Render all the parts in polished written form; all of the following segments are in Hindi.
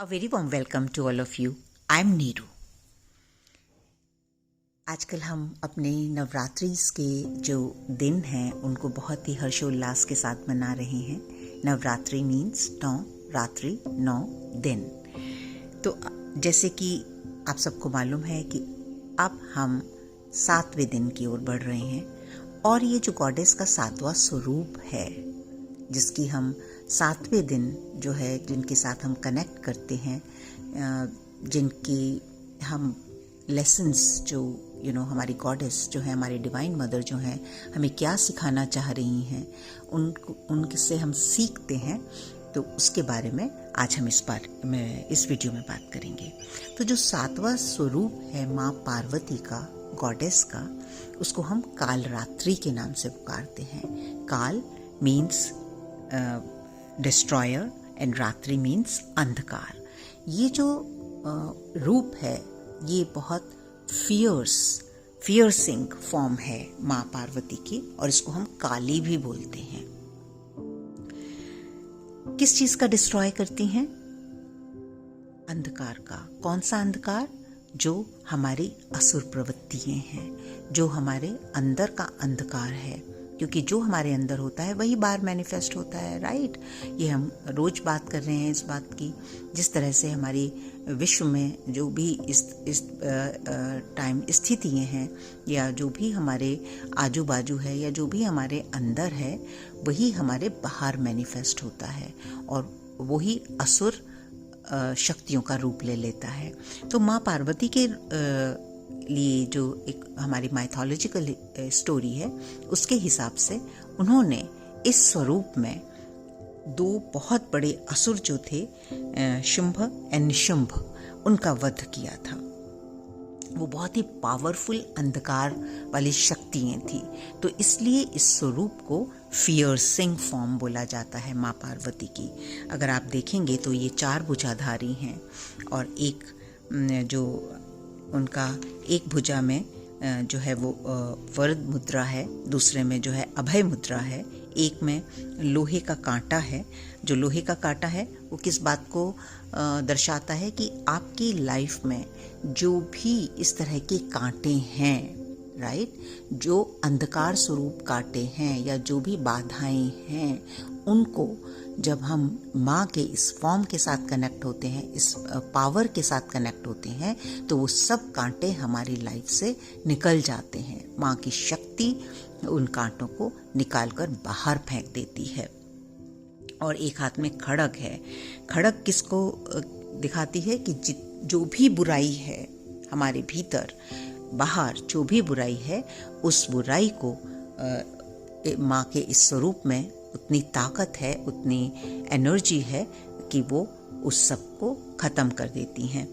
A very warm welcome to all of you. I'm Neeru. आजकल हम अपने नवरात्रिस के जो दिन हैं उनको बहुत ही हर्षोल्लास के साथ मना रहे हैं। नवरात्रि मीन्स 9 रात्रि 9 दिन। तो जैसे कि आप सबको मालूम है कि अब हम 7वें दिन की ओर बढ़ रहे हैं और ये जो गॉडेस का 7वां स्वरूप है जिसकी हम 7वें दिन जो है जिनके साथ हम कनेक्ट करते हैं, जिनकी हम लेसन्स जो हमारी गॉडेस जो है, हमारी डिवाइन मदर जो है, हमें क्या सिखाना चाह रही हैं, उनसे हम सीखते हैं। तो उसके बारे में आज हम इस वीडियो में बात करेंगे। तो जो 7वां स्वरूप है माँ पार्वती का, गॉडेस का, उसको हम कालरात्रि के नाम से पुकारते हैं। काल मीन्स डिस्ट्रॉयर एंड रात्रि मीन्स अंधकार। ये जो रूप है ये बहुत फियर्सिंग फॉर्म है माँ पार्वती की और इसको हम काली भी बोलते हैं। किस चीज का डिस्ट्रॉय करती हैं? अंधकार का। कौन सा अंधकार? जो हमारी असुर प्रवृत्तियां हैं, जो हमारे अंदर का अंधकार है, क्योंकि जो हमारे अंदर होता है वही बाहर मैनिफेस्ट होता है, राइट। ये हम रोज बात कर रहे हैं इस बात की। जिस तरह से हमारी विश्व में जो भी इस टाइम स्थितियाँ हैं या जो भी हमारे आजू बाजू है या जो भी हमारे अंदर है वही हमारे बाहर मैनिफेस्ट होता है और वही असुर शक्तियों का रूप ले लेता है। तो माँ पार्वती के लिए जो एक हमारी माइथोलॉजिकल स्टोरी है उसके हिसाब से उन्होंने इस स्वरूप में 2 बहुत बड़े असुर जो थे, शुंभ एंड निशुंभ, उनका वध किया था। वो बहुत ही पावरफुल अंधकार वाली शक्तियाँ थी। तो इसलिए इस स्वरूप को फियर्सिंग फॉर्म बोला जाता है माँ पार्वती की। अगर आप देखेंगे तो ये 4 भुजाधारी हैं और एक जो उनका एक भुजा में जो है वो वरद मुद्रा है, दूसरे में जो है अभय मुद्रा है, एक में लोहे का कांटा है। जो लोहे का कांटा है वो किस बात को दर्शाता है कि आपकी लाइफ में जो भी इस तरह के कांटे हैं, राइट, जो अंधकार स्वरूप कांटे हैं या जो भी बाधाएं हैं, उनको जब हम माँ के इस फॉर्म के साथ कनेक्ट होते हैं, इस पावर के साथ कनेक्ट होते हैं, तो वो सब कांटे हमारी लाइफ से निकल जाते हैं। माँ की शक्ति उन कांटों को निकालकर बाहर फेंक देती है। और एक हाथ में खड़ग है। खड़ग किसको दिखाती है कि जो भी बुराई है हमारे भीतर, बाहर जो भी बुराई है, उस बुराई को माँ के इस स्वरूप में उतनी ताकत है, उतनी एनर्जी है कि वो उस सब को खत्म कर देती हैं।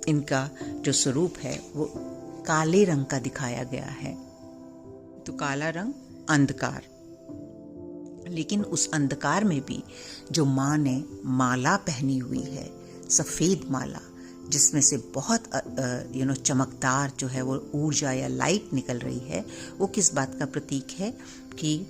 इनका जो स्वरूप है वो काले रंग का दिखाया गया है। तो काला रंग अंधकार, लेकिन उस अंधकार में भी जो माँ ने माला पहनी हुई है, सफेद माला, जिसमें से बहुत चमकदार जो है वो ऊर्जा या लाइट निकल रही है, वो किस बात का प्रतीक है? कि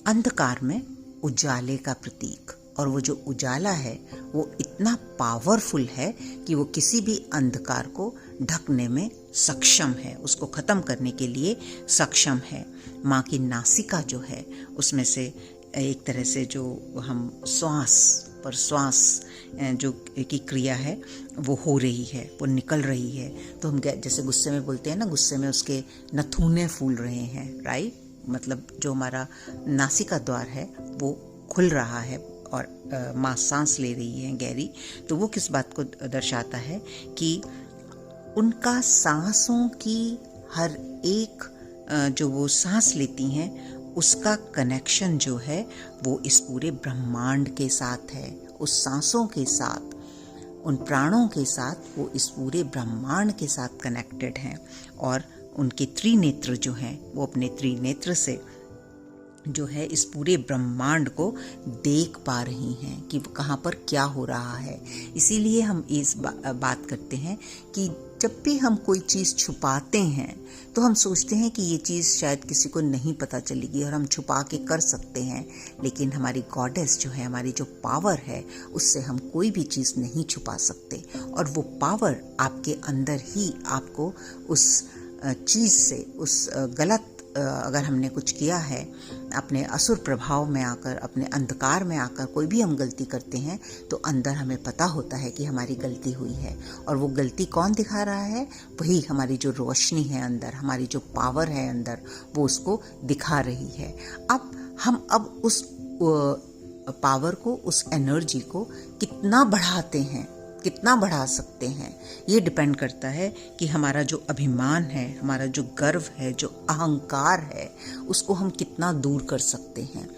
अंधकार में उजाले का प्रतीक। और वो जो उजाला है वो इतना पावरफुल है कि वो किसी भी अंधकार को ढकने में सक्षम है, उसको खत्म करने के लिए सक्षम है। माँ की नासिका जो है उसमें से एक तरह से जो हम श्वास जो की क्रिया है वो हो रही है, वो निकल रही है। तो हम जैसे गुस्से में बोलते हैं ना, गुस्से में उसके नथुने फूल रहे हैं, राइट। मतलब जो हमारा नासिका द्वार है वो खुल रहा है और माँ सांस ले रही है गहरी। तो वो किस बात को दर्शाता है? कि उनका सांसों की हर एक जो वो सांस लेती हैं उसका कनेक्शन जो है वो इस पूरे ब्रह्मांड के साथ है। उस सांसों के साथ, उन प्राणों के साथ वो इस पूरे ब्रह्मांड के साथ कनेक्टेड हैं। और उनके त्रिनेत्र जो हैं वो अपने त्रिनेत्र से जो है इस पूरे ब्रह्मांड को देख पा रही हैं कि कहाँ पर क्या हो रहा है। इसीलिए हम इस बात करते हैं कि जब भी हम कोई चीज़ छुपाते हैं तो हम सोचते हैं कि ये चीज़ शायद किसी को नहीं पता चलेगी और हम छुपा के कर सकते हैं, लेकिन हमारी गॉडेस जो है, हमारी जो पावर है, उससे हम कोई भी चीज़ नहीं छुपा सकते। और वो पावर आपके अंदर ही आपको उस चीज़ से, उस गलत अगर हमने कुछ किया है, अपने असुर प्रभाव में आकर, अपने अंधकार में आकर कोई भी हम गलती करते हैं, तो अंदर हमें पता होता है कि हमारी गलती हुई है। और वो गलती कौन दिखा रहा है? वही हमारी जो रोशनी है अंदर, हमारी जो पावर है अंदर, वो उसको दिखा रही है। अब उस पावर को, उस एनर्जी को कितना बढ़ाते हैं, कितना बढ़ा सकते हैं, ये डिपेंड करता है कि हमारा जो अभिमान है, हमारा जो गर्व है, जो अहंकार है, उसको हम कितना दूर कर सकते हैं।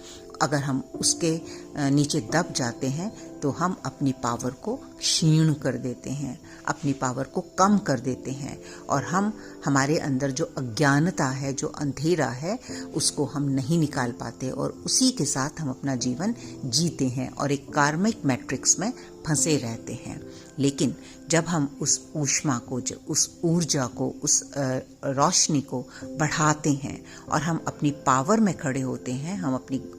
अगर हम उसके नीचे दब जाते हैं तो हम अपनी पावर को क्षीण कर देते हैं, अपनी पावर को कम कर देते हैं, और हमारे अंदर जो अज्ञानता है, जो अंधेरा है, उसको हम नहीं निकाल पाते और उसी के साथ हम अपना जीवन जीते हैं और एक कार्मिक मैट्रिक्स में फंसे रहते हैं। लेकिन जब हम उस ऊष्मा को, उस ऊर्जा को, उस रोशनी को बढ़ाते हैं और हम अपनी पावर में खड़े होते हैं,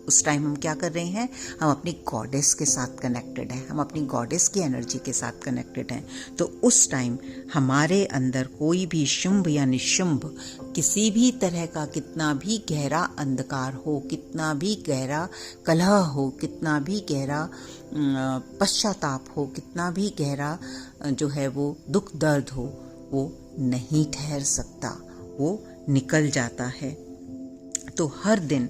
उस टाइम हम क्या कर रहे हैं? हम अपनी गॉडेस के साथ कनेक्टेड हैं, हम अपनी गॉडेस की एनर्जी के साथ कनेक्टेड हैं। तो उस टाइम हमारे अंदर कोई भी शुंभ या निशुंभ, किसी भी तरह का कितना भी गहरा अंधकार हो, कितना भी गहरा कलह हो, कितना भी गहरा पश्चाताप हो, कितना भी गहरा जो है वो दुख दर्द हो, वो नहीं ठहर सकता, वो निकल जाता है। तो हर दिन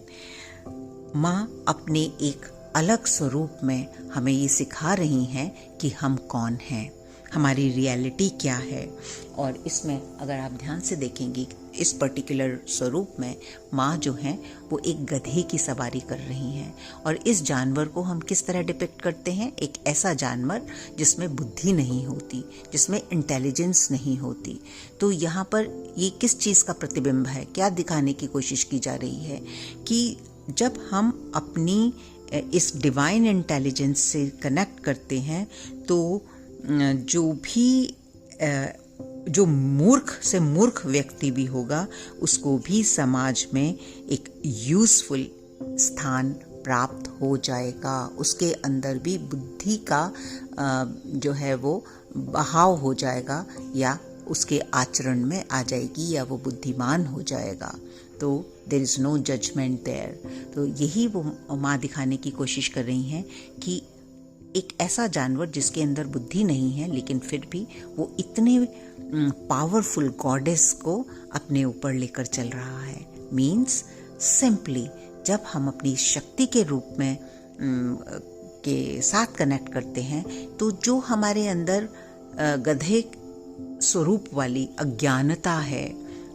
माँ अपने एक अलग स्वरूप में हमें ये सिखा रही हैं कि हम कौन हैं, हमारी रियलिटी क्या है। और इसमें अगर आप ध्यान से देखेंगे, इस पर्टिकुलर स्वरूप में माँ जो हैं वो एक गधे की सवारी कर रही हैं। और इस जानवर को हम किस तरह डिपिक्ट करते हैं? एक ऐसा जानवर जिसमें बुद्धि नहीं होती, जिसमें इंटेलिजेंस नहीं होती। तो यहाँ पर ये किस चीज़ का प्रतिबिंब है? क्या दिखाने की कोशिश की जा रही है? कि जब हम अपनी इस डिवाइन इंटेलिजेंस से कनेक्ट करते हैं तो जो मूर्ख से मूर्ख व्यक्ति भी होगा, उसको भी समाज में एक यूजफुल स्थान प्राप्त हो जाएगा। उसके अंदर भी बुद्धि का जो है वो बहाव हो जाएगा, या उसके आचरण में आ जाएगी, या वो बुद्धिमान हो जाएगा। तो there is no judgement there. तो यही वो माँ दिखाने की कोशिश कर रही हैं कि एक ऐसा जानवर जिसके अंदर बुद्धि नहीं है, लेकिन फिर भी वो इतने पावरफुल गॉडेस को अपने ऊपर लेकर चल रहा है। मीन्स सिंपली जब हम अपनी शक्ति के रूप में के साथ कनेक्ट करते हैं, तो जो हमारे अंदर गधे स्वरूप वाली अज्ञानता है,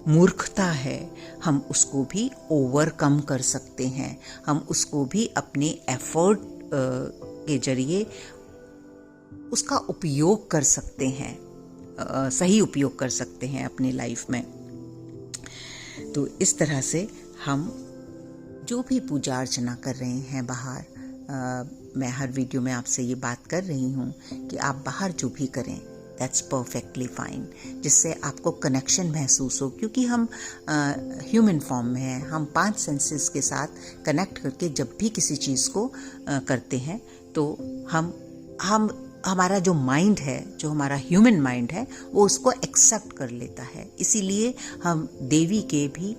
मूर्खता है, हम उसको भी ओवरकम कर सकते हैं। हम उसको भी अपने एफर्ट के जरिए उसका उपयोग कर सकते हैं, सही उपयोग कर सकते हैं अपनी लाइफ में। तो इस तरह से हम जो भी पूजा अर्चना कर रहे हैं बाहर, मैं हर वीडियो में आपसे ये बात कर रही हूँ कि आप बाहर जो भी करें, दैट्स परफेक्टली फाइन, जिससे आपको कनेक्शन महसूस हो। क्योंकि हम ह्यूमन फॉर्म में हैं, हम 5 सेंसेस के साथ कनेक्ट करके जब भी किसी चीज़ को करते हैं, तो हमारा जो माइंड है, जो हमारा ह्यूमन माइंड है, वो उसको एक्सेप्ट कर लेता है। इसीलिए हम देवी के भी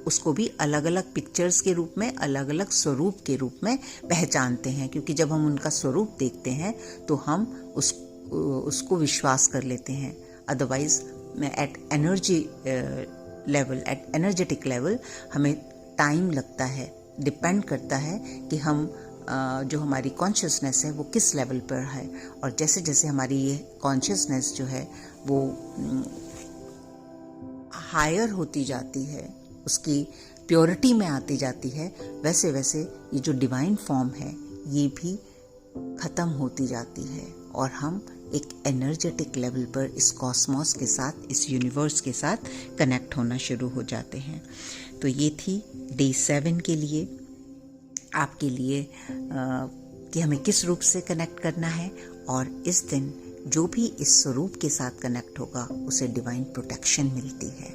उसको भी अलग अलग पिक्चर्स के रूप में, अलग अलग स्वरूप के रूप में पहचानते हैं। क्योंकि जब हम उनका स्वरूप देखते हैं तो हम उसको विश्वास कर लेते हैं। Otherwise at energy level, at energetic level हमें टाइम लगता है, डिपेंड करता है कि हम जो हमारी कॉन्शियसनेस है वो किस लेवल पर है। और जैसे जैसे हमारी ये कॉन्शियसनेस जो है वो हायर होती जाती है, उसकी प्योरिटी में आती जाती है, वैसे वैसे ये जो डिवाइन फॉर्म है ये भी ख़त्म होती जाती है और हम एक एनर्जेटिक लेवल पर इस कॉस्मोस के साथ, इस यूनिवर्स के साथ कनेक्ट होना शुरू हो जाते हैं। तो ये थी डे 7 के लिए आपके लिए कि हमें किस रूप से कनेक्ट करना है, और इस दिन जो भी इस स्वरूप के साथ कनेक्ट होगा उसे डिवाइन प्रोटेक्शन मिलती है,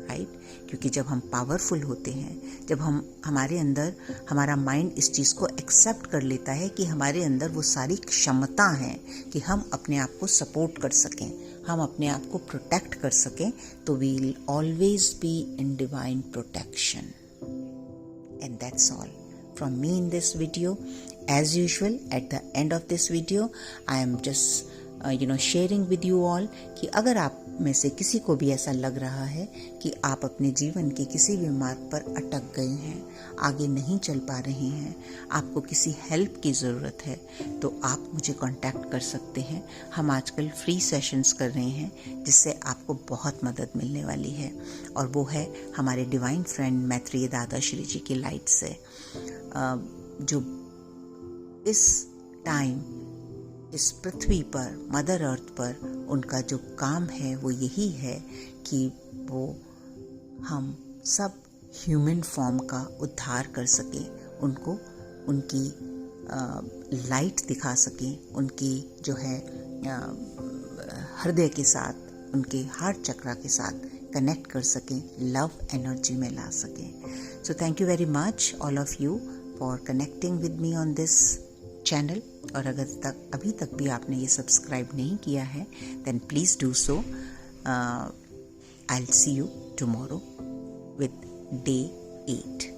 राइट। क्योंकि जब हम पावरफुल होते हैं, जब हमारे अंदर हमारा माइंड इस चीज़ को एक्सेप्ट कर लेता है कि हमारे अंदर वो सारी क्षमता है कि हम अपने आप को सपोर्ट कर सकें, हम अपने आप को प्रोटेक्ट कर सकें, तो we will always be in divine protection. And that's all from me in this video. As usual, at the end of this video, I am just sharing with you all कि अगर आप में से किसी को भी ऐसा लग रहा है कि आप अपने जीवन के किसी भी मार्ग पर अटक गए हैं, आगे नहीं चल पा रहे हैं, आपको किसी हेल्प की ज़रूरत है, तो आप मुझे कांटेक्ट कर सकते हैं। हम आजकल फ्री सेशंस कर रहे हैं जिससे आपको बहुत मदद मिलने वाली है, और वो है हमारे डिवाइन फ्रेंड मैत्रेय दादा श्री जी की लाइट से, जो इस टाइम इस पृथ्वी पर, मदर अर्थ पर, उनका जो काम है वो यही है कि वो हम सब ह्यूमन फॉर्म का उद्धार कर सकें, उनको उनकी लाइट दिखा सकें, उनकी जो है हृदय के साथ, उनके हार्ट चक्रा के साथ कनेक्ट कर सकें, लव एनर्जी में ला सकें। So thank you very much all of you for connecting with me on this channel. और अगर अभी तक भी आपने ये सब्सक्राइब नहीं किया है, then please do so. I will see you tomorrow with day 8।